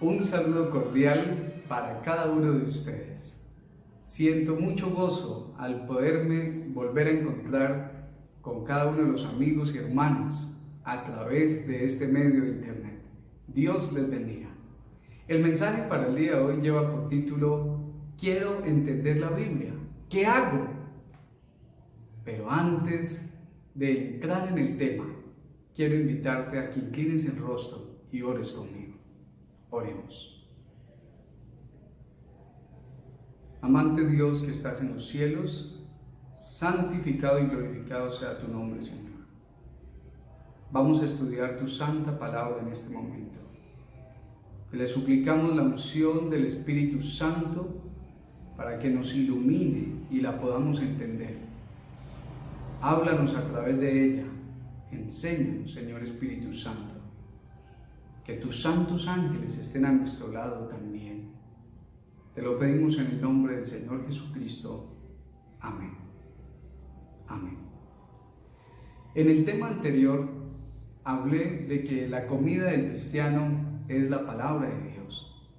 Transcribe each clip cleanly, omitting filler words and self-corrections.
Un saludo cordial para cada uno de ustedes. Siento mucho gozo al poderme volver a encontrar con cada uno de los amigos y hermanos a través de este medio de internet. Dios les bendiga. El mensaje para el día de hoy lleva por título Quiero entender la Biblia. ¿Qué hago? Pero antes de entrar en el tema, quiero invitarte a que inclines el rostro y ores conmigo. Oremos. Amante Dios que estás en los cielos, santificado y glorificado sea tu nombre, Señor. Vamos a estudiar tu santa palabra en este momento. Le suplicamos la unción del Espíritu Santo para que nos ilumine y la podamos entender. Háblanos a través de ella. Enséñanos, Señor Espíritu Santo. Que tus santos ángeles estén a nuestro lado también. Te lo pedimos en el nombre del Señor Jesucristo. Amén. Amén. En el tema anterior hablé de que la comida del cristiano es la palabra de Dios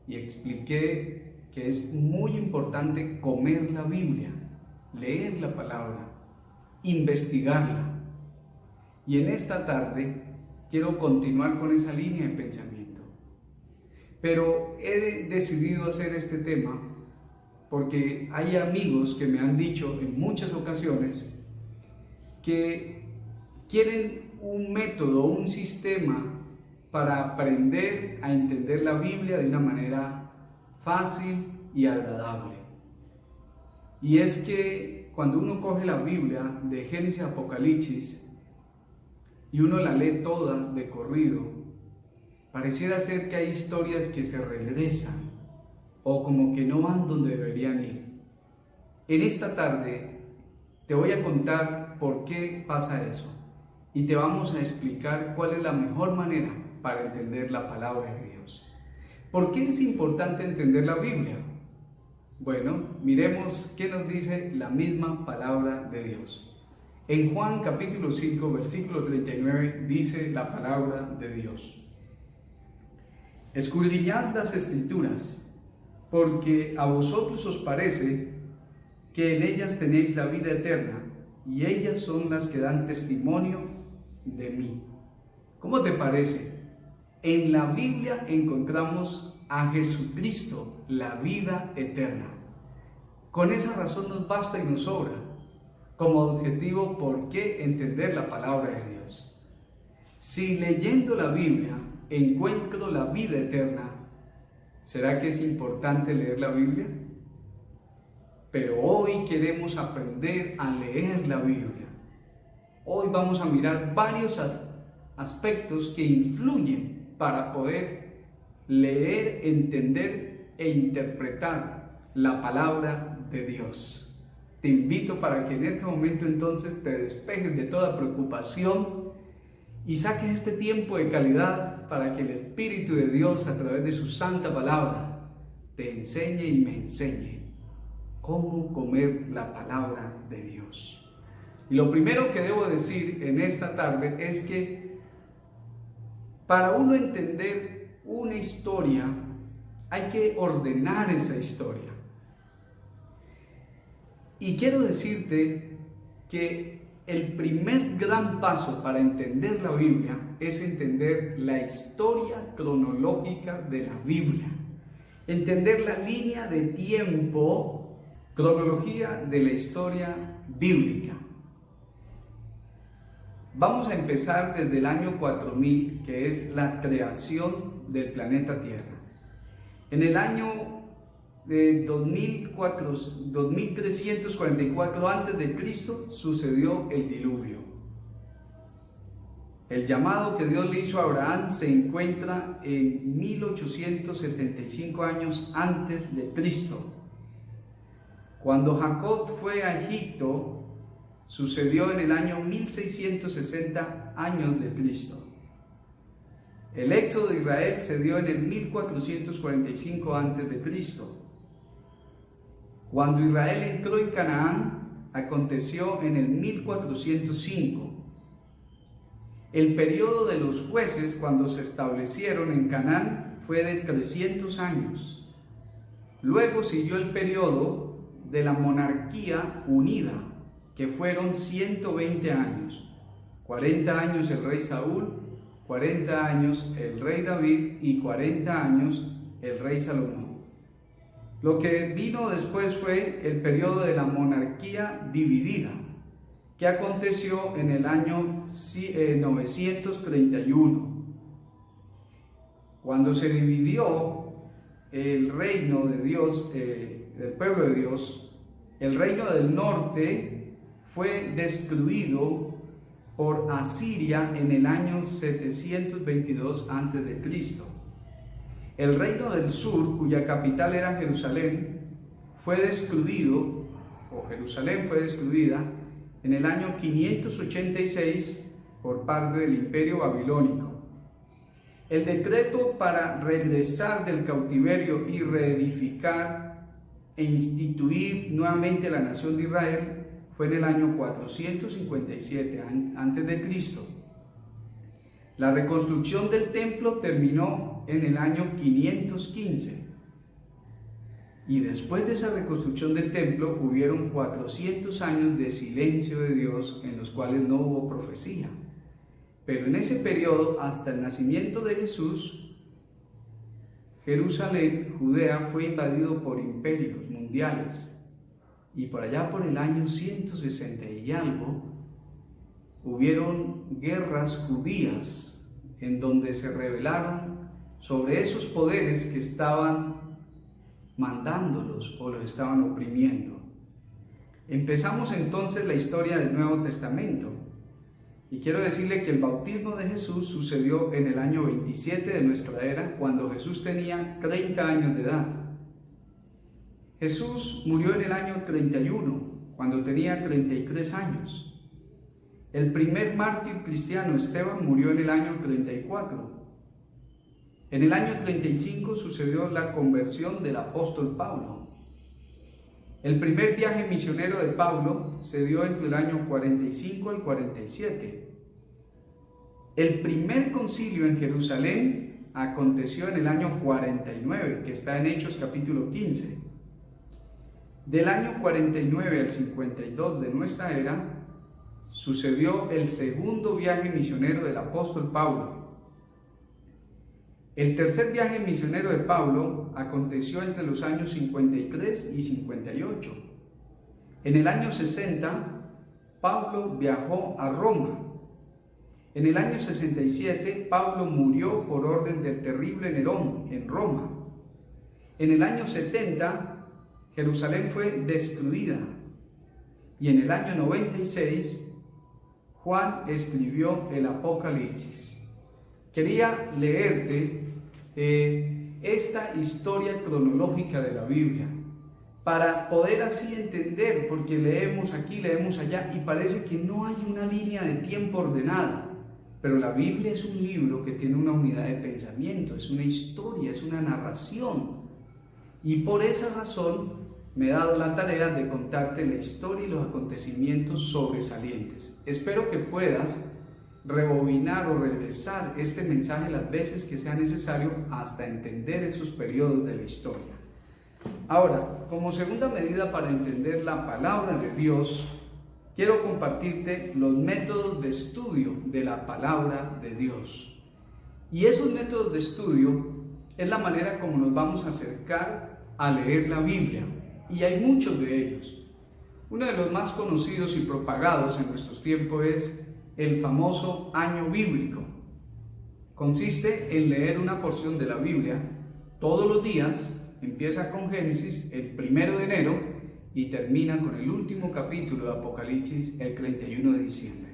y expliqué que es muy importante comer la Biblia, leer la palabra, investigarla. Y en esta tarde quiero continuar con esa línea de pensamiento. Pero he decidido hacer este tema porque hay amigos que me han dicho en muchas ocasiones que quieren un método, un sistema para aprender a entender la Biblia de una manera fácil y agradable. Y es que cuando uno coge la Biblia de Génesis a Apocalipsis y uno la lee toda de corrido, pareciera ser que hay historias que se regresan o como que no van donde deberían ir. En esta tarde te voy a contar por qué pasa eso y te vamos a explicar cuál es la mejor manera para entender la palabra de Dios. ¿Por qué es importante entender la Biblia? Bueno, miremos qué nos dice la misma palabra de Dios. En Juan capítulo 5, versículo 39, dice la palabra de Dios: Escudriñad las Escrituras, porque a vosotros os parece que en ellas tenéis la vida eterna, y ellas son las que dan testimonio de mí. ¿Cómo te parece? En la Biblia encontramos a Jesucristo, la vida eterna. Con esa razón nos basta y nos sobra como objetivo por qué entender la palabra de Dios. Si leyendo la Biblia encuentro la vida eterna, ¿será que es importante leer la Biblia? Pero hoy queremos aprender a leer la Biblia. Hoy vamos a mirar varios aspectos que influyen para poder leer, entender e interpretar la palabra de Dios. Te invito para que en este momento entonces te despejes de toda preocupación y saques este tiempo de calidad para que el Espíritu de Dios a través de su santa palabra te enseñe y me enseñe cómo comer la palabra de Dios. Y lo primero que debo decir en esta tarde es que para uno entender una historia hay que ordenar esa historia. Y quiero decirte que el primer gran paso para entender la Biblia es entender la historia cronológica de la Biblia. Entender la línea de tiempo, cronología de la historia bíblica. Vamos a empezar desde el año 4000, que es la creación del planeta Tierra. En el año 2344 a.C. sucedió el diluvio. El llamado que Dios le hizo a Abraham se encuentra en 1875 años antes de Cristo. Cuando Jacob fue a Egipto, sucedió en el año 1660 años de Cristo. El éxodo de Israel se dio en el 1445 antes de Cristo. Cuando Israel entró en Canaán, aconteció en el 1405. El periodo de los jueces, cuando se establecieron en Canaán, fue de 300 años. Luego siguió el periodo de la monarquía unida, que fueron 120 años. 40 años el rey Saúl, 40 años el rey David y 40 años el rey Salomón. Lo que vino después fue el periodo de la monarquía dividida, que aconteció en el año 931. Cuando se dividió el reino de Dios, del pueblo de Dios, el reino del norte fue destruido por Asiria en el año 722 a.C. El reino del sur, cuya capital era Jerusalén, fue destruido, o Jerusalén fue destruida, en el año 586 por parte del imperio babilónico. El decreto para regresar del cautiverio y reedificar e instituir nuevamente la nación de Israel fue en el año 457 a.C. La reconstrucción del templo terminó en el año 515. Y después de esa reconstrucción del templo hubieron 400 años de silencio de Dios en los cuales no hubo profecía. Pero en ese periodo, hasta el nacimiento de Jesús, Jerusalén, Judea, fue invadido por imperios mundiales. Y por allá por el año 160 y algo, hubieron guerras judías en donde se rebelaron sobre esos poderes que estaban mandándolos o los estaban oprimiendo. Empezamos entonces la historia del Nuevo Testamento. Y quiero decirle que el bautismo de Jesús sucedió en el año 27 de nuestra era, cuando Jesús tenía 30 años de edad. Jesús murió en el año 31, cuando tenía 33 años. El primer mártir cristiano, Esteban, murió en el año 34. En el año 35 sucedió la conversión del apóstol Pablo. El primer viaje misionero de Pablo se dio entre el año 45 al 47. El primer concilio en Jerusalén aconteció en el año 49, que está en Hechos capítulo 15. Del año 49 al 52 de nuestra era sucedió el segundo viaje misionero del apóstol Pablo. El tercer viaje misionero de Pablo aconteció entre los años 53 y 58. En el año 60, Pablo viajó a Roma. En el año 67, Pablo murió por orden del terrible Nerón en Roma. En el año 70, Jerusalén fue destruida. Y en el año 96, Juan escribió el Apocalipsis. Quería leerte esta historia cronológica de la Biblia para poder así entender, porque leemos aquí, leemos allá y parece que no hay una línea de tiempo ordenada, pero la Biblia es un libro que tiene una unidad de pensamiento, es una historia, es una narración, y por esa razón me he dado la tarea de contarte la historia y los acontecimientos sobresalientes. Espero que puedas rebobinar o regresar este mensaje las veces que sea necesario hasta entender esos periodos de la historia. Ahora, como segunda medida para entender la palabra de Dios, quiero compartirte los métodos de estudio de la palabra de Dios. Y esos métodos de estudio es la manera como nos vamos a acercar a leer la Biblia. Y hay muchos de ellos. Uno de los más conocidos y propagados en nuestros tiempos es el famoso año bíblico. Consiste en leer una porción de la Biblia todos los días, empieza con Génesis el 1 de enero y termina con el último capítulo de Apocalipsis el 31 de diciembre.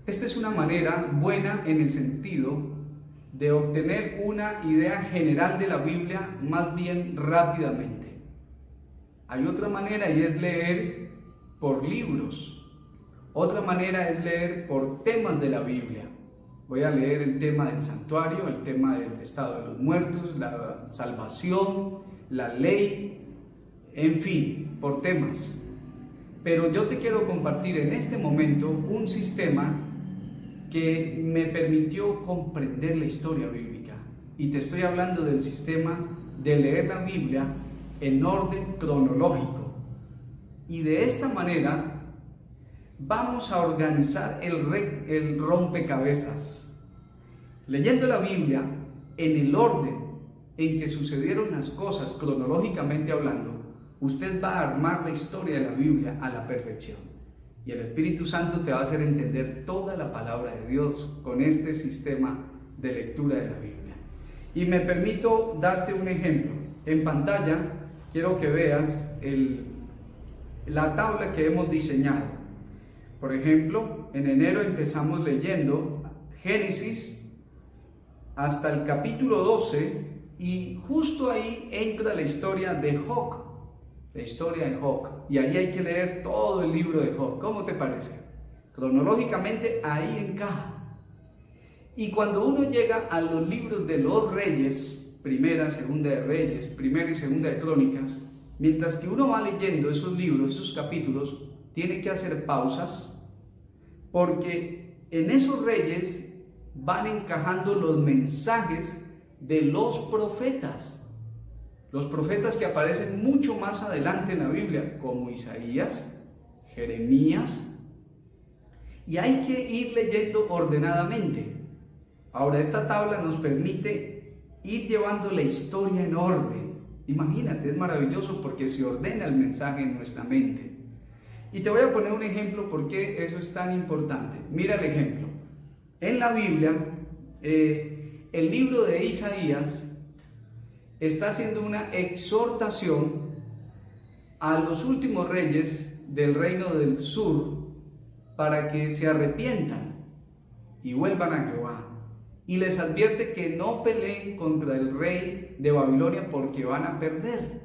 Esta es una manera buena en el sentido de obtener una idea general de la Biblia más bien rápidamente. Hay otra manera y es leer por libros. Otra manera es leer por temas de la Biblia. Voy a leer el tema del santuario, el tema del estado de los muertos, la salvación, la ley, en fin, por temas. Pero yo te quiero compartir en este momento un sistema que me permitió comprender la historia bíblica. y te estoy hablando del sistema de leer la Biblia en orden cronológico. Y de esta manera vamos a organizar el rompecabezas, leyendo la Biblia en el orden en que sucedieron las cosas cronológicamente hablando. Usted va a armar la historia de la Biblia a la perfección. Y el Espíritu Santo te va a hacer entender toda la palabra de Dios con este sistema de lectura de la Biblia. Y me permito darte un ejemplo. En pantalla quiero que veas la tabla que hemos diseñado. Por ejemplo, en enero empezamos leyendo Génesis hasta el capítulo 12 y justo ahí entra la historia de Job. La historia de Job, y ahí hay que leer todo el libro de Job. ¿Cómo te parece? Cronológicamente ahí encaja. Y cuando uno llega a los libros de los reyes, primera, segunda de Reyes, primera y segunda de Crónicas, mientras que uno va leyendo esos libros, esos capítulos, tiene que hacer pausas, porque en esos reyes van encajando los mensajes de los profetas. Los profetas que aparecen mucho más adelante en la Biblia, como Isaías, Jeremías, y hay que ir leyendo ordenadamente. Ahora, esta tabla nos permite ir llevando la historia en orden. Imagínate, es maravilloso porque se ordena el mensaje en nuestra mente. Y te voy a poner un ejemplo por qué eso es tan importante. Mira el ejemplo. En la Biblia, el libro de Isaías está haciendo una exhortación a los últimos reyes del reino del sur para que se arrepientan y vuelvan a Jehová. Y les advierte que no peleen contra el rey de Babilonia porque van a perder.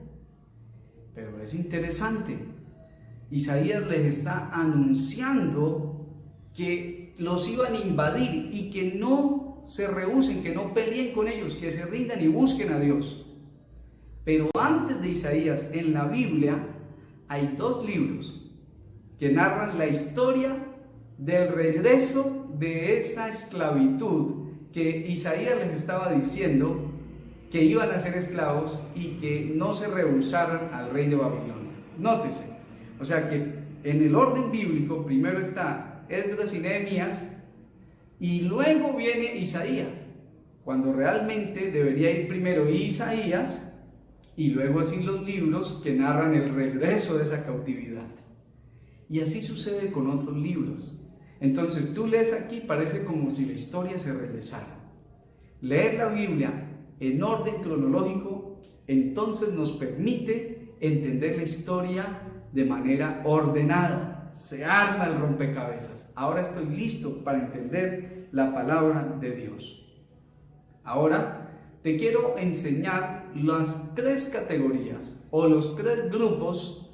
Pero es interesante, Isaías les está anunciando que los iban a invadir y que no se rehúsen, que no peleen con ellos, que se rindan y busquen a Dios. Pero antes de Isaías, en la Biblia, hay dos libros que narran la historia del regreso de esa esclavitud que Isaías les estaba diciendo que iban a ser esclavos y que no se rehusaran al rey de Babilonia. Nótese, o sea que en el orden bíblico primero está Esdras y Nehemías y luego viene Isaías, cuando realmente debería ir primero Isaías y luego así los libros que narran el regreso de esa cautividad. Y así sucede con otros libros. Entonces tú lees aquí, parece como si la historia se regresara. Leer la Biblia en orden cronológico entonces nos permite entender la historia de manera ordenada. Se arma el rompecabezas. Ahora estoy listo para entender la palabra de Dios. Ahora te quiero enseñar las tres categorías o los tres grupos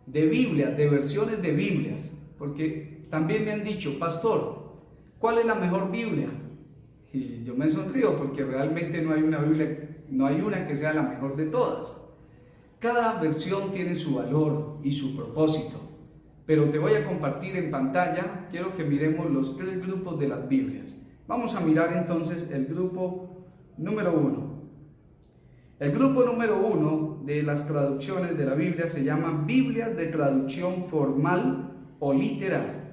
de Biblia, de versiones de Biblias, porque también me han dicho, pastor, ¿cuál es la mejor Biblia? Y yo me sonrío porque realmente no hay una Biblia, no hay una que sea la mejor de todas. Cada versión tiene su valor y su propósito, pero te voy a compartir en pantalla, quiero que miremos los tres grupos de las Biblias. Vamos a mirar entonces el grupo número 1. El grupo número 1 de las traducciones de la Biblia se llama Biblias de traducción formal o literal.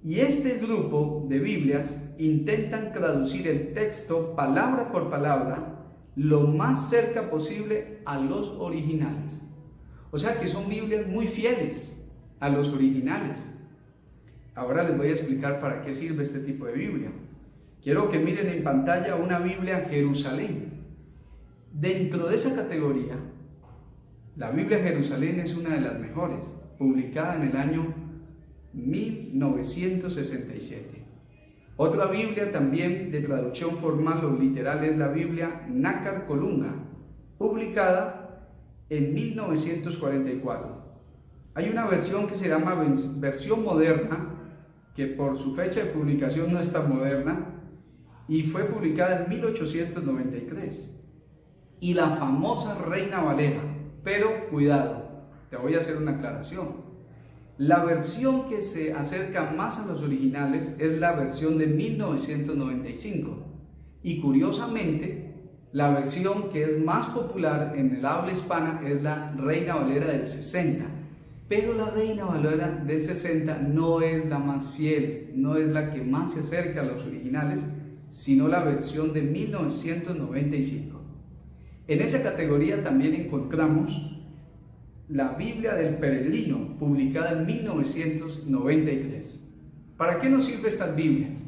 Y este grupo de Biblias intentan traducir el texto palabra por palabra lo más cerca posible a los originales. O sea que son Biblias muy fieles a los originales. Ahora les voy a explicar para qué sirve este tipo de Biblia. Quiero que miren en pantalla una Biblia Jerusalén. Dentro de esa categoría, la Biblia Jerusalén es una de las mejores, publicada en el año 1967. Otra Biblia también de traducción formal o literal es la Biblia Nácar Colunga, publicada en 1944. Hay una versión que se llama versión moderna, que por su fecha de publicación no es tan moderna, y fue publicada en 1893. Y la famosa Reina Valera, pero cuidado, te voy a hacer una aclaración. La versión que se acerca más a los originales es la versión de 1995. Y curiosamente, La versión que es más popular en el habla hispana es la Reina Valera del 60, pero la Reina Valera del 60 no es la más fiel, no es la que más se acerca a los originales, sino la versión de 1995. En esa categoría también encontramos la Biblia del Peregrino, publicada en 1993. ¿Para qué nos sirven estas Biblias?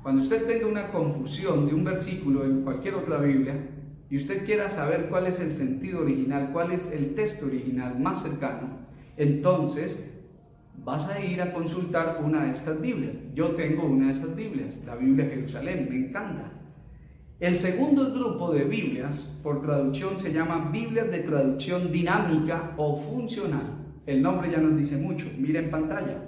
Cuando usted tenga una confusión de un versículo en cualquier otra Biblia y usted quiera saber cuál es el sentido original, cuál es el texto original más cercano, entonces vas a ir a consultar una de estas Biblias. Yo tengo una de esas Biblias, la Biblia Jerusalén, me encanta. El segundo grupo de Biblias, por traducción, se llama Biblias de traducción dinámica o funcional. El nombre ya nos dice mucho, mira en pantalla.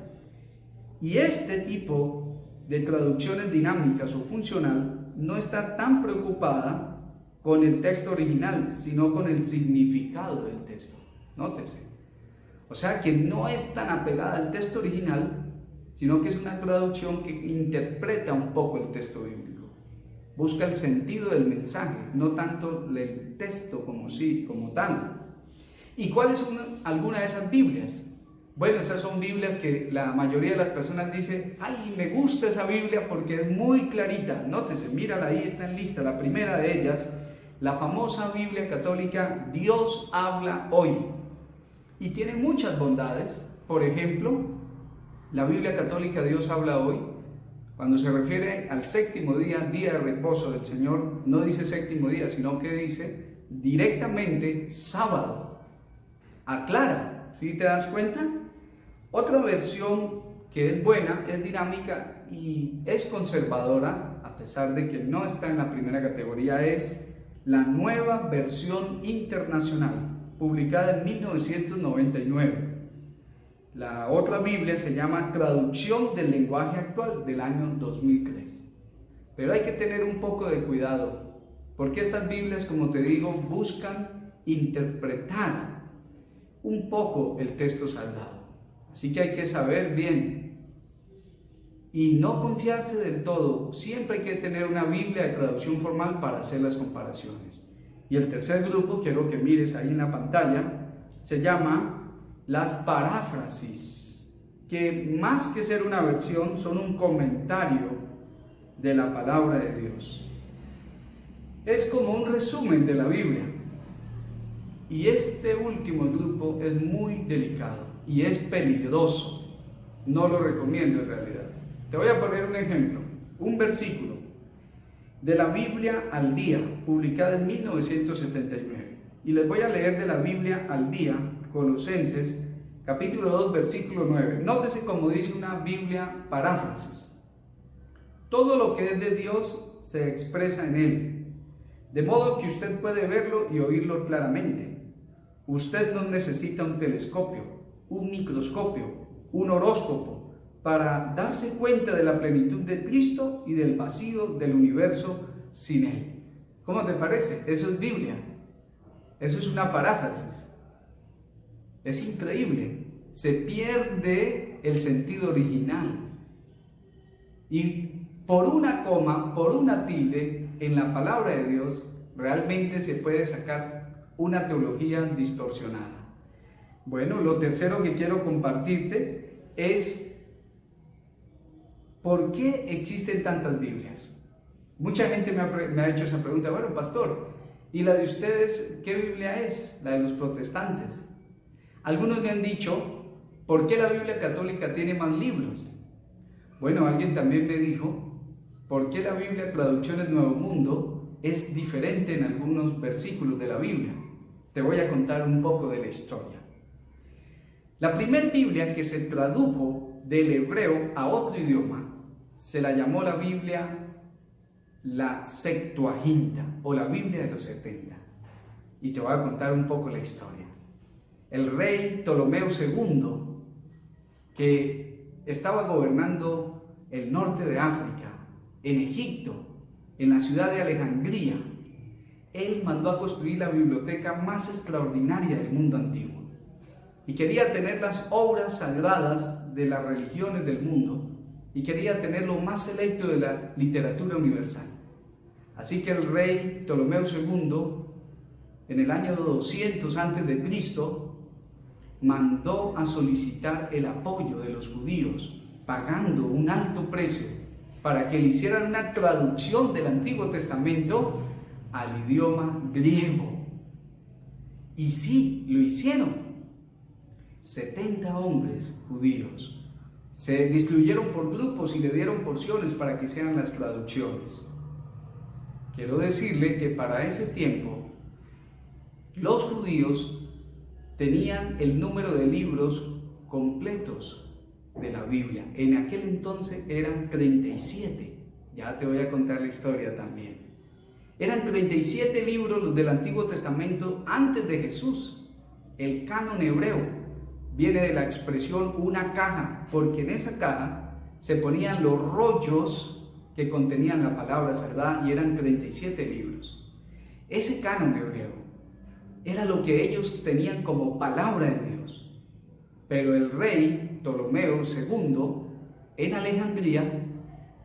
Y este tipo de traducciones dinámicas o funcional no está tan preocupada con el texto original, sino con el significado del texto. Nótese. O sea que no es tan apegada al texto original, sino que es una traducción que interpreta un poco el texto bíblico. Busca el sentido del mensaje, no tanto el texto como tal. ¿Y cuáles son algunas de esas Biblias? Bueno, esas son Biblias que la mayoría de las personas dicen, ay, me gusta esa Biblia porque es muy clarita. Nótese, mírala, ahí está en lista. La primera de ellas, la famosa Biblia católica Dios habla hoy. Y tiene muchas bondades. Por ejemplo, la Biblia católica Dios habla hoy, cuando se refiere al séptimo día, día de reposo del Señor, no dice séptimo día, sino que dice directamente sábado. Aclara, ¿sí te das cuenta? Otra versión que es buena, es dinámica y es conservadora, a pesar de que no está en la primera categoría, es la Nueva Versión Internacional, publicada en 1999. La otra Biblia se llama Traducción del Lenguaje Actual, del año 2003. Pero hay que tener un poco de cuidado, porque estas Biblias, como te digo, buscan interpretar un poco el texto sagrado. Así que hay que saber bien y no confiarse del todo. Siempre hay que tener una Biblia de traducción formal para hacer las comparaciones. Y el tercer grupo, quiero que mires ahí en la pantalla, se llama las paráfrasis, que más que ser una versión, son un comentario de la palabra de Dios. Es como un resumen de la Biblia. Y este último grupo es muy delicado y es peligroso. No lo recomiendo en realidad. Te voy a poner un ejemplo, un versículo de la Biblia al día, publicada en 1979. Y les voy a leer de la Biblia al día, Colosenses, capítulo 2, versículo 9. Nótese como dice una Biblia paráfrasis. Todo lo que es de Dios se expresa en Él, de modo que usted puede verlo y oírlo claramente. Usted no necesita un telescopio, un microscopio, un horóscopo, para darse cuenta de la plenitud de Cristo y del vacío del universo sin Él. ¿Cómo te parece? Eso es Biblia. Eso es una paráfrasis. Es increíble. Se pierde el sentido original. Y por una coma, por una tilde, en la palabra de Dios, realmente se puede sacar una teología distorsionada. Bueno, lo tercero que quiero compartirte es ¿por qué existen tantas Biblias? Mucha gente me ha hecho esa pregunta. Bueno, pastor, ¿y la de ustedes qué Biblia es? La de los protestantes. Algunos me han dicho, ¿por qué la Biblia católica tiene más libros? Bueno, alguien también me dijo, ¿por qué la Biblia Traducciones Nuevo Mundo es diferente en algunos versículos de la Biblia? Te voy a contar un poco de la historia. La primera Biblia que se tradujo del hebreo a otro idioma se la llamó la Biblia la Septuaginta o la Biblia de los 70. Y te voy a contar un poco la historia. El rey Ptolomeo II, que estaba gobernando el norte de África, en Egipto, en la ciudad de Alejandría, él mandó a construir la biblioteca más extraordinaria del mundo antiguo y quería tener las obras sagradas de las religiones del mundo y quería tener lo más selecto de la literatura universal. Así que el rey Ptolomeo II, en el año 200 a.C., mandó a solicitar el apoyo de los judíos, pagando un alto precio para que le hicieran una traducción del Antiguo Testamento al idioma griego. Y sí, lo hicieron. 70 hombres judíos se distribuyeron por grupos y le dieron porciones para que sean las traducciones. Quiero decirle que para ese tiempo los judíos tenían el número de libros completos de la Biblia. En aquel entonces eran 37. Ya te voy a contar la historia también. Eran 37 libros los del Antiguo Testamento antes de Jesús. El canon hebreo viene de la expresión una caja, porque en esa caja se ponían los rollos que contenían la palabra sagrada y eran 37 libros. Ese canon hebreo era lo que ellos tenían como palabra de Dios. Pero el rey Ptolomeo II en Alejandría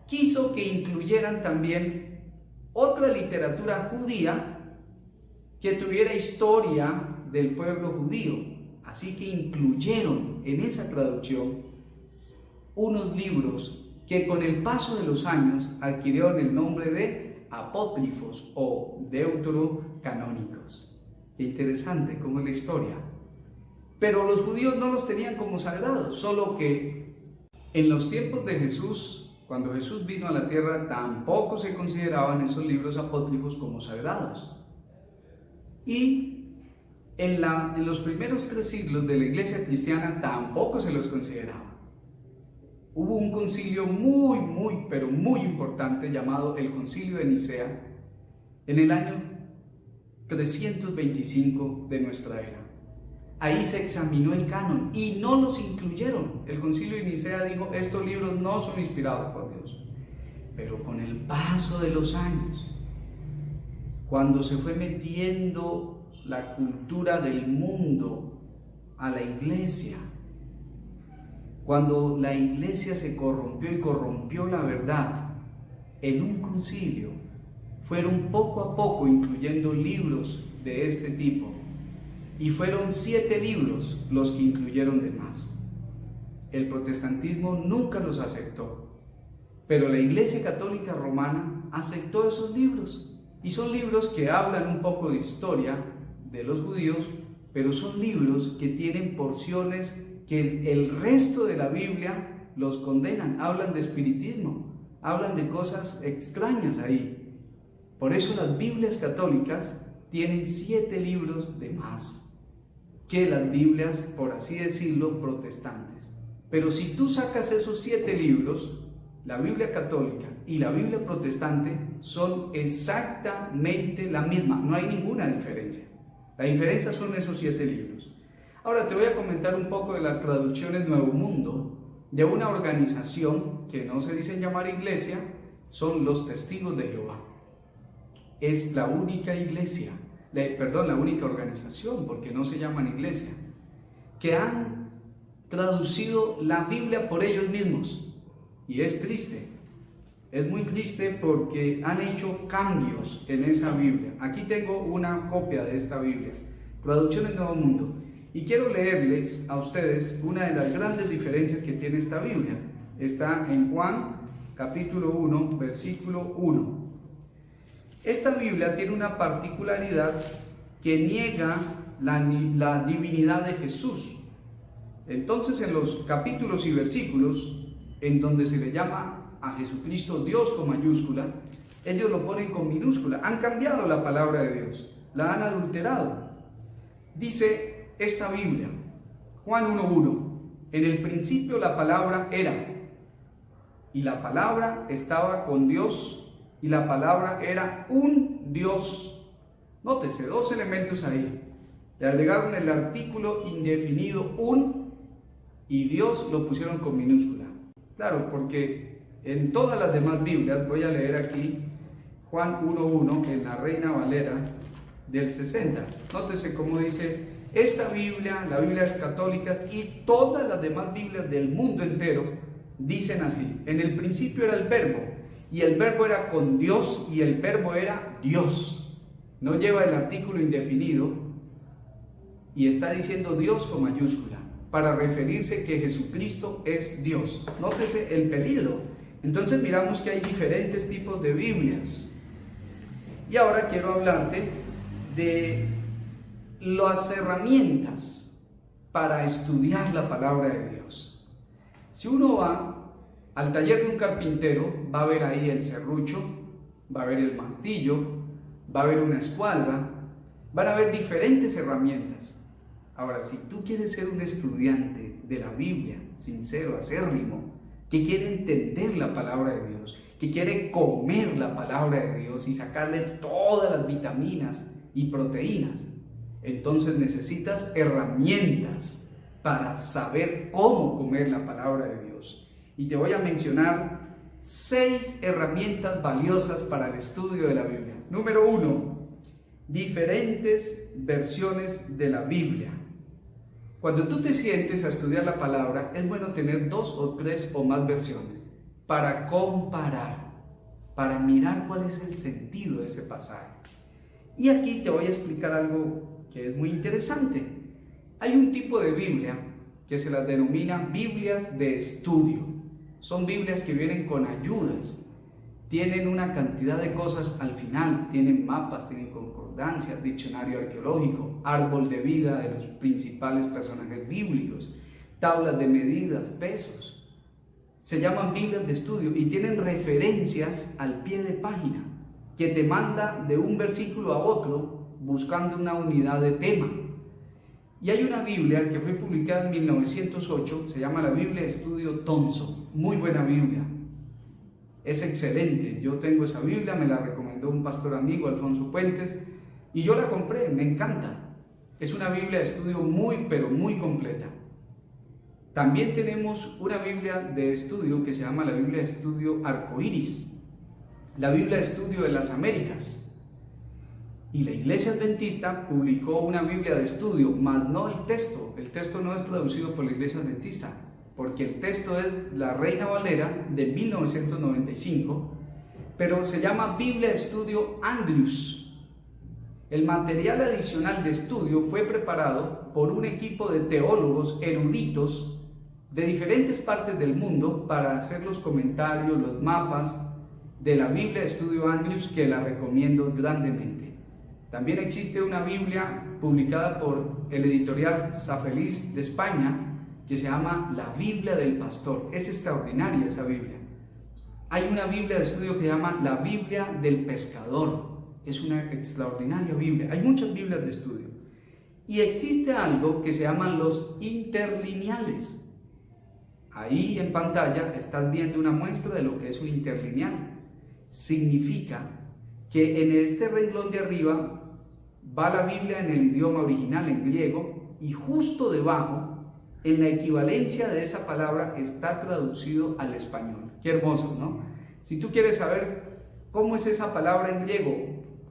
quiso que incluyeran también otra literatura judía que tuviera historia del pueblo judío. Así que incluyeron en esa traducción unos libros que con el paso de los años adquirieron el nombre de apócrifos o deuterocanónicos. Qué interesante cómo es la historia. Pero los judíos no los tenían como sagrados, solo que en los tiempos de Jesús, cuando Jesús vino a la tierra, tampoco se consideraban esos libros apócrifos como sagrados. Y en los primeros 3 siglos de la iglesia cristiana tampoco se los consideraba. Hubo un concilio pero muy importante llamado el Concilio de Nicea en el año 325 de nuestra era. Ahí se examinó el canon y no los incluyeron. El Concilio de Nicea dijo, estos libros no son inspirados por Dios. Pero con el paso de los años, cuando se fue metiendo la cultura del mundo a la iglesia, cuando la iglesia se corrompió y corrompió la verdad, en un concilio fueron poco a poco incluyendo libros de este tipo. Y fueron 7 libros los que incluyeron de más. El protestantismo nunca los aceptó, pero la Iglesia Católica Romana aceptó esos libros. Y son libros que hablan un poco de historia de los judíos, pero son libros que tienen porciones que el resto de la Biblia los condenan. Hablan de espiritismo, hablan de cosas extrañas ahí. Por eso las Biblias católicas tienen 7 libros de más que las Biblias, por así decirlo, protestantes. Pero si tú sacas esos 7 libros, la Biblia católica y la Biblia protestante son exactamente la misma, no hay ninguna diferencia. La diferencia son esos 7 libros. Ahora te voy a comentar un poco de las traducciones Nuevo Mundo, de una organización que no se dicen llamar iglesia, son los Testigos de Jehová. Es la única iglesia, la única organización, porque no se llaman iglesia, que han traducido la Biblia por ellos mismos. Y es triste, es muy triste porque han hecho cambios en esa Biblia. Aquí tengo una copia de esta Biblia, Traducciones Nuevo Mundo, y quiero leerles a ustedes una de las grandes diferencias que tiene esta Biblia. Está en Juan capítulo 1, versículo 1. Esta Biblia tiene una particularidad que niega la divinidad de Jesús. Entonces, en los capítulos y versículos en donde se le llama a Jesucristo Dios con mayúscula, ellos lo ponen con minúscula. Han cambiado la palabra de Dios, la han adulterado. Dice esta Biblia, Juan 1:1, en el principio la palabra era, y la palabra estaba con Dios, y la palabra era un Dios. Nótese, 2 elementos ahí. Le agregaron el artículo indefinido un, y Dios lo pusieron con minúscula. Claro, porque en todas las demás Biblias, voy a leer aquí Juan 1:1 en la Reina Valera del 60. Nótese cómo dice, esta Biblia, las Biblias católicas y todas las demás Biblias del mundo entero dicen así, en el principio era el verbo, y el verbo era con Dios y el verbo era Dios. No lleva el artículo indefinido y está diciendo Dios con mayúscula para referirse que Jesucristo es Dios. Nótese el peligro. Entonces miramos que hay diferentes tipos de Biblias. Y ahora quiero hablarte de las herramientas para estudiar la palabra de Dios. Si uno va al taller de un carpintero, va a ver ahí el serrucho, va a ver el martillo, va a ver una escuadra, van a ver diferentes herramientas. Ahora, si tú quieres ser un estudiante de la Biblia, sincero, acérrimo, que quiere entender la palabra de Dios, que quiere comer la palabra de Dios y sacarle todas las vitaminas y proteínas, entonces necesitas herramientas para saber cómo comer la palabra de Dios. Y te voy a mencionar 6 herramientas valiosas para el estudio de la Biblia. Número 1, diferentes versiones de la Biblia. Cuando tú te sientes a estudiar la palabra, es bueno tener 2 o 3 o más versiones para comparar, para mirar cuál es el sentido de ese pasaje. Y aquí te voy a explicar algo que es muy interesante. Hay un tipo de Biblia que se las denomina Biblias de estudio. Son Biblias que vienen con ayudas, tienen una cantidad de cosas al final, tienen mapas, tienen concordancias, diccionario arqueológico, árbol de vida de los principales personajes bíblicos, tablas de medidas, pesos. Se llaman Biblias de estudio y tienen referencias al pie de página que te manda de un versículo a otro buscando una unidad de tema. Y hay una Biblia que fue publicada en 1908, se llama la Biblia de Estudio Thompson, muy buena Biblia. Es excelente, yo tengo esa Biblia, me la recomendó un pastor amigo, Alfonso Puentes, y yo la compré, me encanta. Es una Biblia de estudio muy, pero muy completa. También tenemos una Biblia de estudio que se llama la Biblia de Estudio Arcoíris, la Biblia de Estudio de las Américas. Y la Iglesia Adventista publicó una Biblia de estudio, mas no el texto no es traducido por la Iglesia Adventista, porque el texto es la Reina Valera de 1995, pero se llama Biblia de Estudio Anglius. El material adicional de estudio fue preparado por un equipo de teólogos eruditos de diferentes partes del mundo para hacer los comentarios, los mapas de la Biblia de Estudio Anglius, que la recomiendo grandemente. También existe una Biblia publicada por el editorial Safeliz de España, que se llama la Biblia del Pastor. Es extraordinaria esa Biblia. Hay una Biblia de estudio que se llama la Biblia del Pescador. Es una extraordinaria Biblia. Hay muchas Biblias de estudio. Y existe algo que se llaman los interlineales. Ahí en pantalla estás viendo una muestra de lo que es un interlineal. Significa que en este renglón de arriba va la Biblia en el idioma original, en griego, y justo debajo, en la equivalencia de esa palabra, está traducido al español. Qué hermoso, ¿no? Si tú quieres saber cómo es esa palabra en griego,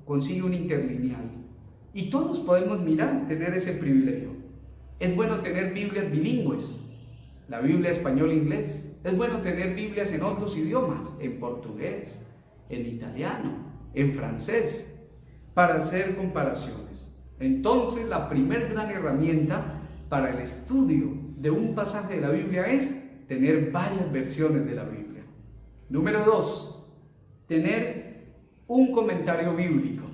consigue un interlineal. Y todos podemos mirar, tener ese privilegio. Es bueno tener Biblias bilingües, la Biblia español-inglés. Es bueno tener Biblias en otros idiomas, en portugués, en italiano, en francés, para hacer comparaciones. Entonces, la primer gran herramienta para el estudio de un pasaje de la Biblia es tener varias versiones de la Biblia. Número 2, tener un comentario bíblico.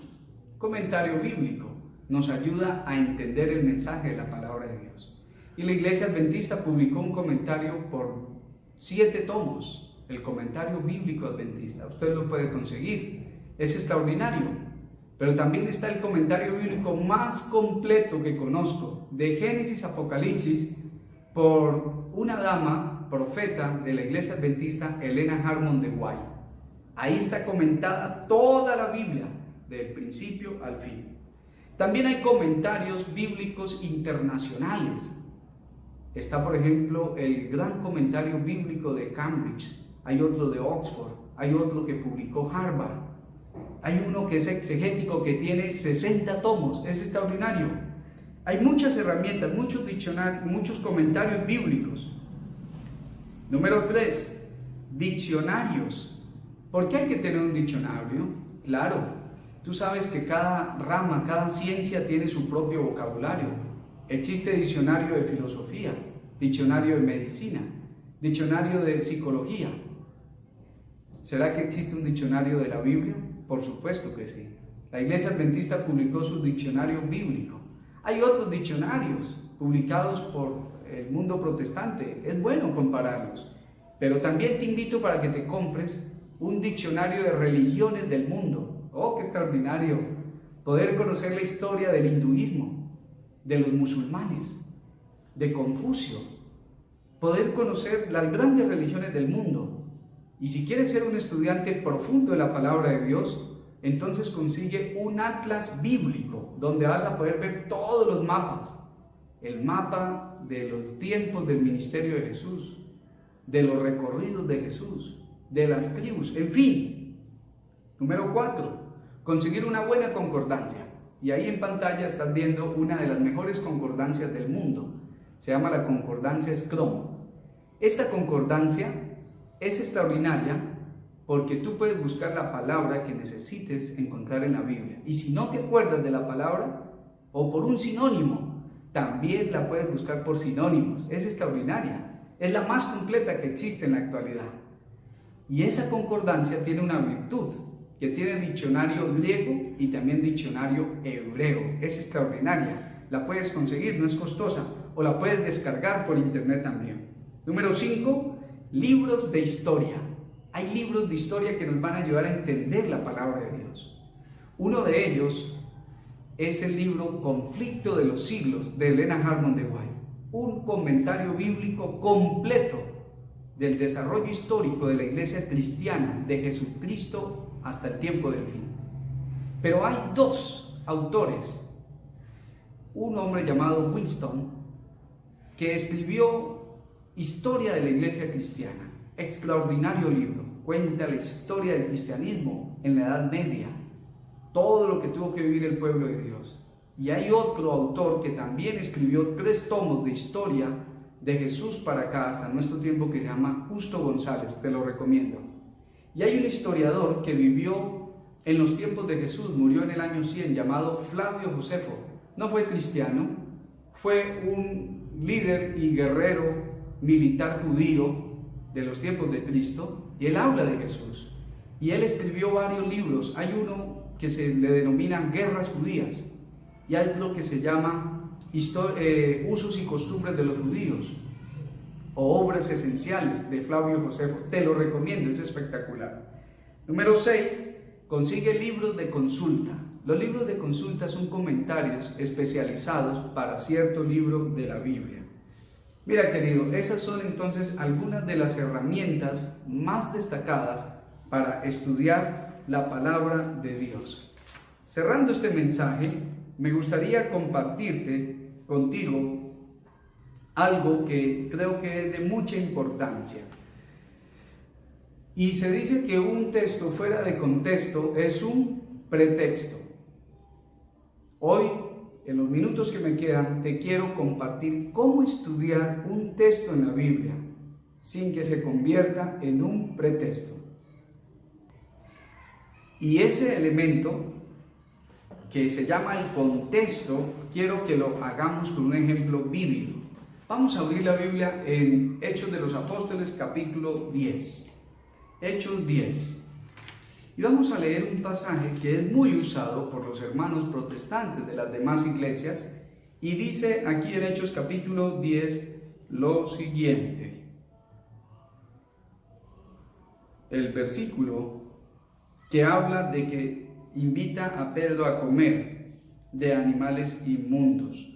Comentario bíblico nos ayuda a entender el mensaje de la palabra de Dios. Y la Iglesia Adventista publicó un comentario por 7 tomos, el comentario bíblico adventista. Usted lo puede conseguir, es extraordinario. Pero también está el comentario bíblico más completo que conozco, de Génesis a Apocalipsis, por una dama, profeta de la Iglesia Adventista, Helena Harmon de White. Ahí está comentada toda la Biblia, del principio al fin. También hay comentarios bíblicos internacionales. Está, por ejemplo, el gran comentario bíblico de Cambridge, hay otro de Oxford, hay otro que publicó Harvard. Hay uno que es exegético, que tiene 60 tomos, es extraordinario. Hay muchas herramientas, muchos diccionarios, muchos comentarios bíblicos. Número 3, diccionarios. ¿Por qué hay que tener un diccionario? Claro, tú sabes que cada rama, cada ciencia tiene su propio vocabulario. Existe diccionario de filosofía, diccionario de medicina, diccionario de psicología. ¿Será que existe un diccionario de la Biblia? Por supuesto que sí. La Iglesia Adventista publicó su diccionario bíblico. Hay otros diccionarios publicados por el mundo protestante. Es bueno compararlos. Pero también te invito para que te compres un diccionario de religiones del mundo. ¡Oh, qué extraordinario! Poder conocer la historia del hinduismo, de los musulmanes, de Confucio. Poder conocer las grandes religiones del mundo. Y si quieres ser un estudiante profundo de la palabra de Dios, entonces consigue un atlas bíblico donde vas a poder ver todos los mapas. El mapa de los tiempos del ministerio de Jesús, de los recorridos de Jesús, de las tribus, en fin. Número 4, conseguir una buena concordancia. Y ahí en pantalla estás viendo una de las mejores concordancias del mundo. Se llama la concordancia Strong. Esta concordancia es extraordinaria porque tú puedes buscar la palabra que necesites encontrar en la Biblia. Y si no te acuerdas de la palabra o por un sinónimo, también la puedes buscar por sinónimos. Es extraordinaria. Es la más completa que existe en la actualidad. Y esa concordancia tiene una virtud, que tiene diccionario griego y también diccionario hebreo. Es extraordinaria. La puedes conseguir, no es costosa, o la puedes descargar por internet también. Número 5, libros de historia. Hay libros de historia que nos van a ayudar a entender la palabra de Dios. Uno de ellos es el libro Conflicto de los Siglos de Helena Harmon de White. Un comentario bíblico completo del desarrollo histórico de la iglesia cristiana, de Jesucristo hasta el tiempo del fin. Pero hay dos autores, un hombre llamado Winston, que escribió Historia de la Iglesia Cristiana, extraordinario libro, cuenta la historia del cristianismo en la Edad Media, todo lo que tuvo que vivir el pueblo de Dios. Y hay otro autor que también escribió 3 tomos de historia de Jesús para acá hasta nuestro tiempo, que se llama Justo González, te lo recomiendo. Y hay un historiador que vivió en los tiempos de Jesús, murió en el año 100, llamado Flavio Josefo. No fue cristiano, fue un líder y guerrero militar judío de los tiempos de Cristo, y él habla de Jesús. Y él escribió varios libros. Hay uno que se le denomina Guerras Judías, y hay otro que se llama Usos y Costumbres de los Judíos, o Obras Esenciales de Flavio Josefo. Te lo recomiendo, es espectacular. Número 6, consigue libros de consulta. Los libros de consulta son comentarios especializados para cierto libro de la Biblia. Mira, querido, esas son entonces algunas de las herramientas más destacadas para estudiar la palabra de Dios. Cerrando este mensaje, me gustaría compartirte contigo algo que creo que es de mucha importancia. Y se dice que un texto fuera de contexto es un pretexto. Hoy, en los minutos que me quedan, te quiero compartir cómo estudiar un texto en la Biblia sin que se convierta en un pretexto. Y ese elemento que se llama el contexto, quiero que lo hagamos con un ejemplo vívido. Vamos a abrir la Biblia en Hechos de los Apóstoles, capítulo 10. Hechos 10. Y vamos a leer un pasaje que es muy usado por los hermanos protestantes de las demás iglesias, y dice aquí en Hechos capítulo 10 lo siguiente. El versículo que habla de que invita a Pedro a comer de animales inmundos.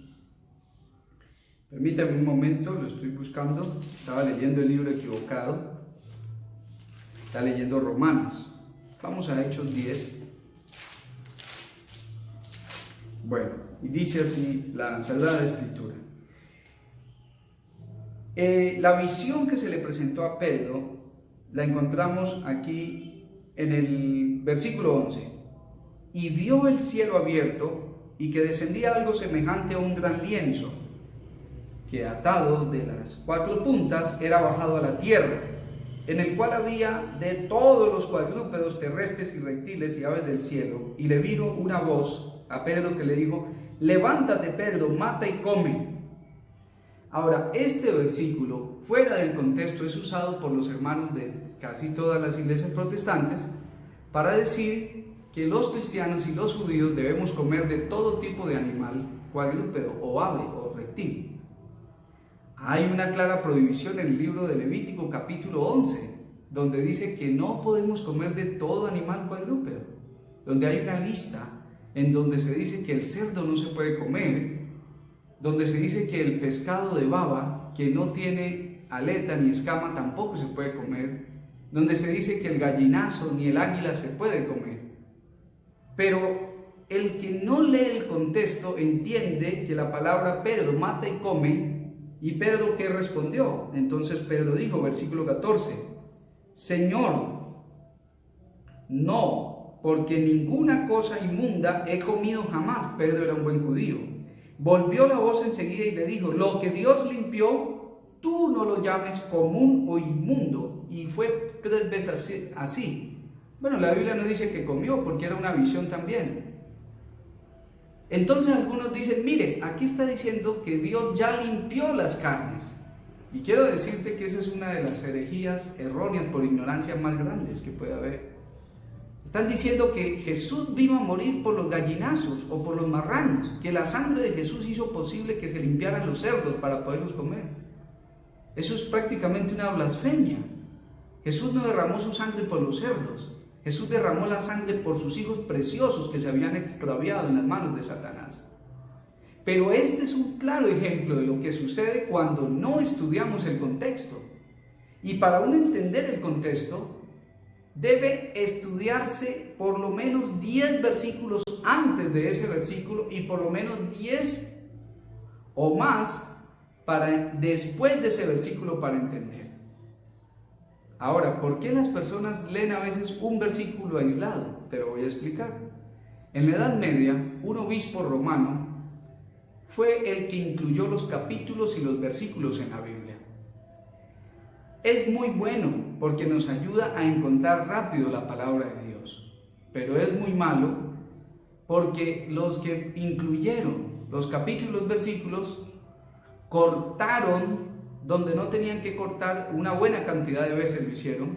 Permítame un momento, lo estoy buscando. Estaba leyendo el libro equivocado. Está leyendo Romanos. Vamos a Hechos 10. Bueno, y dice así la Sagrada Escritura. La visión que se le presentó a Pedro la encontramos aquí en el versículo 11. Y vio el cielo abierto y que descendía algo semejante a un gran lienzo, que atado de las 4 puntas era bajado a la tierra. en el cual había de todos los cuadrúpedos terrestres y reptiles y aves del cielo. Y le vino una voz a Pedro que le dijo: levántate, Pedro, mata y come. Ahora, este versículo, fuera del contexto, es usado por los hermanos de casi todas las iglesias protestantes para decir que los cristianos y los judíos debemos comer de todo tipo de animal, cuadrúpedo o ave o reptil. Hay una clara prohibición en el libro de Levítico capítulo 11, donde dice que no podemos comer de todo animal cuadrúpedo, donde hay una lista en donde se dice que el cerdo no se puede comer, donde se dice que el pescado de baba, que no tiene aleta ni escama, tampoco se puede comer, donde se dice que el gallinazo ni el águila se puede comer. Pero el que no lee el contexto entiende que la palabra Pedro mata y come. ¿Y Pedro qué respondió? Entonces Pedro dijo, versículo 14, Señor, no, porque ninguna cosa inmunda he comido jamás. Pedro era un buen judío. Volvió la voz enseguida y le dijo, lo que Dios limpió, tú no lo llames común o inmundo. Y fue 3 veces así. Bueno, la Biblia no dice que comió, porque era una visión también. Entonces algunos dicen, mire, aquí está diciendo que Dios ya limpió las carnes. Y quiero decirte que esa es una de las herejías erróneas por ignorancia más grandes que puede haber. Están diciendo que Jesús vino a morir por los gallinazos o por los marranos, que la sangre de Jesús hizo posible que se limpiaran los cerdos para poderlos comer. Eso es prácticamente una blasfemia. Jesús no derramó su sangre por los cerdos. Jesús derramó la sangre por sus hijos preciosos que se habían extraviado en las manos de Satanás. Pero este es un claro ejemplo de lo que sucede cuando no estudiamos el contexto. Y para uno entender el contexto, debe estudiarse por lo menos 10 versículos antes de ese versículo y por lo menos 10 o más después de ese versículo para entender. Ahora, ¿por qué las personas leen a veces un versículo aislado? Te lo voy a explicar. En la Edad Media, un obispo romano fue el que incluyó los capítulos y los versículos en la Biblia. Es muy bueno porque nos ayuda a encontrar rápido la palabra de Dios, pero es muy malo porque los que incluyeron los capítulos y los versículos cortaron donde no tenían que cortar, una buena cantidad de veces lo hicieron,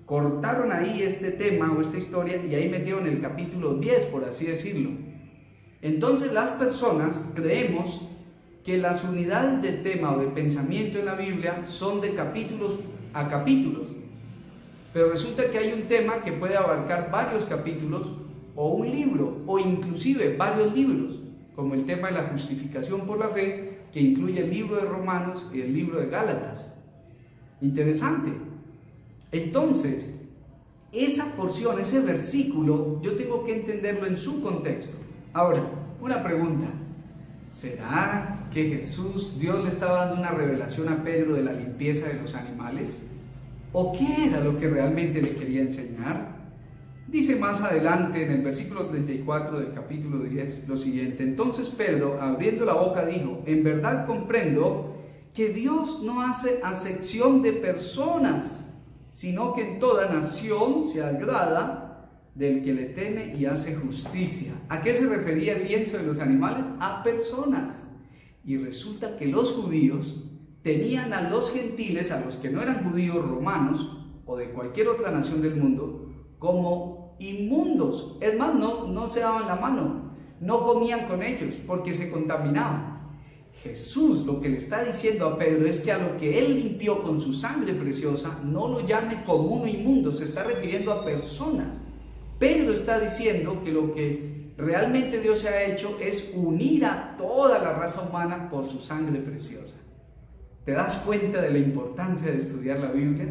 cortaron ahí este tema o esta historia y ahí metieron el capítulo 10, por así decirlo. Entonces las personas creemos que las unidades de tema o de pensamiento en la Biblia son de capítulos a capítulos, pero resulta que hay un tema que puede abarcar varios capítulos o un libro o inclusive varios libros, como el tema de la justificación por la fe, que incluye el libro de Romanos y el libro de Gálatas. Interesante. Entonces, esa porción, ese versículo, yo tengo que entenderlo en su contexto. Ahora, una pregunta. ¿Será que Dios le estaba dando una revelación a Pedro de la limpieza de los animales? ¿O qué era lo que realmente le quería enseñar? Dice más adelante en el versículo 34 del capítulo 10 lo siguiente: entonces Pedro, abriendo la boca, dijo, en verdad comprendo que Dios no hace acepción de personas, sino que en toda nación se agrada del que le teme y hace justicia. ¿A qué se refería el lienzo de los animales? A personas. Y resulta que los judíos tenían a los gentiles, a los que no eran judíos romanos o de cualquier otra nación del mundo, como inmundos. Es más, no se daban la mano, no comían con ellos porque se contaminaban. Jesús lo que le está diciendo a Pedro es que a lo que él limpió con su sangre preciosa no lo llame común o inmundo, se está refiriendo a personas. Pedro está diciendo que lo que realmente Dios ha hecho es unir a toda la raza humana por su sangre preciosa. ¿Te das cuenta de la importancia de estudiar la Biblia?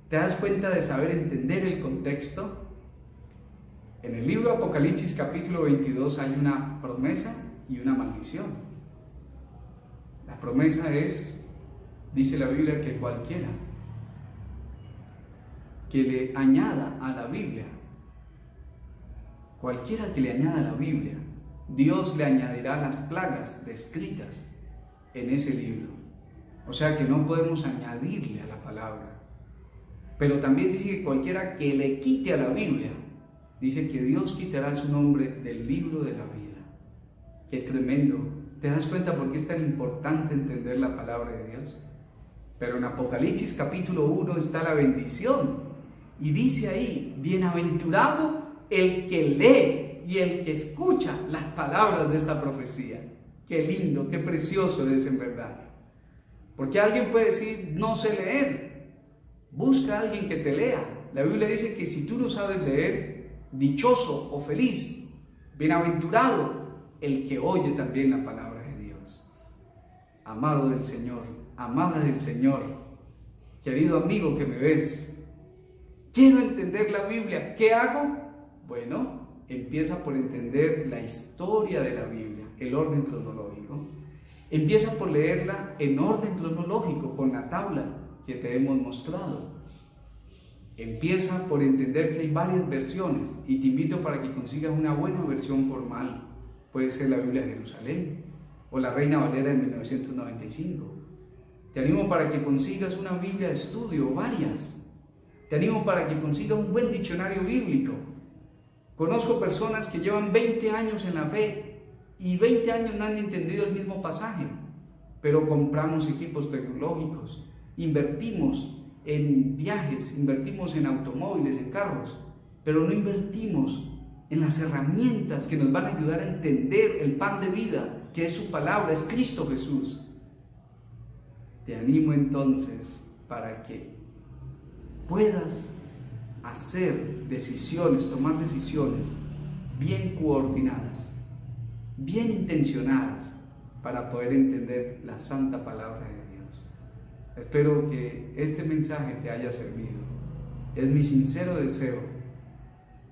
¿Te das cuenta de saber entender el contexto? En el libro de Apocalipsis capítulo 22 hay una promesa y una maldición. La promesa es, dice la Biblia, que cualquiera que le añada a la Biblia, cualquiera que le añada a la Biblia, Dios le añadirá las plagas descritas en ese libro. O sea que no podemos añadirle a la palabra. Pero también dice que cualquiera que le quite a la Biblia, dice que Dios quitará su nombre del libro de la vida. ¡Qué tremendo! ¿Te das cuenta por qué es tan importante entender la palabra de Dios? Pero en Apocalipsis capítulo 1 está la bendición. Y dice ahí, bienaventurado el que lee y el que escucha las palabras de esta profecía. ¡Qué lindo, qué precioso es en verdad! Porque alguien puede decir, no sé leer. Busca a alguien que te lea. La Biblia dice que si tú no sabes leer, dichoso o feliz, bienaventurado el que oye también la palabra de Dios. Amado del Señor, amada del Señor, querido amigo que me ves, quiero entender la Biblia. ¿Qué hago? Bueno, empieza por entender la historia de la Biblia, el orden cronológico. Empieza por leerla en orden cronológico, con la tabla que te hemos mostrado. Empieza por entender que hay varias versiones y te invito para que consigas una buena versión formal. Puede ser la Biblia de Jerusalén o la Reina Valera de 1995. Te animo para que consigas una Biblia de estudio, varias. Te animo para que consigas un buen diccionario bíblico. Conozco personas que llevan 20 años en la fe y 20 años no han entendido el mismo pasaje, pero compramos equipos tecnológicos, invertimos en viajes, invertimos en automóviles, en carros, pero no invertimos en las herramientas que nos van a ayudar a entender el pan de vida, que es su palabra, es Cristo Jesús. Te animo entonces para que puedas hacer decisiones, tomar decisiones bien coordinadas, bien intencionadas, para poder entender la santa palabra de Dios. Espero que este mensaje te haya servido. Es mi sincero deseo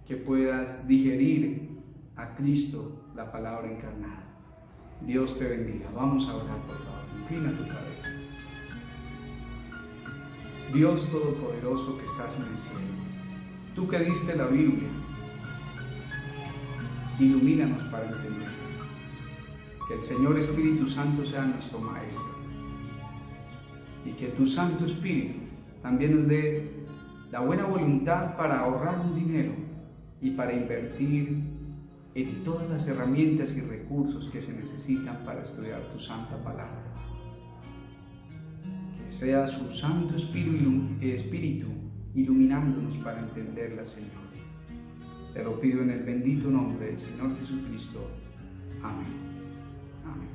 que puedas digerir a Cristo, la palabra encarnada. Dios te bendiga. Vamos a orar, por favor. Inclina tu cabeza. Dios Todopoderoso que estás en el cielo, tú que diste la Biblia, ilumínanos para entender. Que el Señor Espíritu Santo sea nuestro Maestro y que tu Santo Espíritu también nos dé la buena voluntad para ahorrar un dinero y para invertir en todas las herramientas y recursos que se necesitan para estudiar tu santa palabra. Que sea su Santo Espíritu iluminándonos para entenderla, Señor. Te lo pido en el bendito nombre del Señor Jesucristo. Amén. Amén.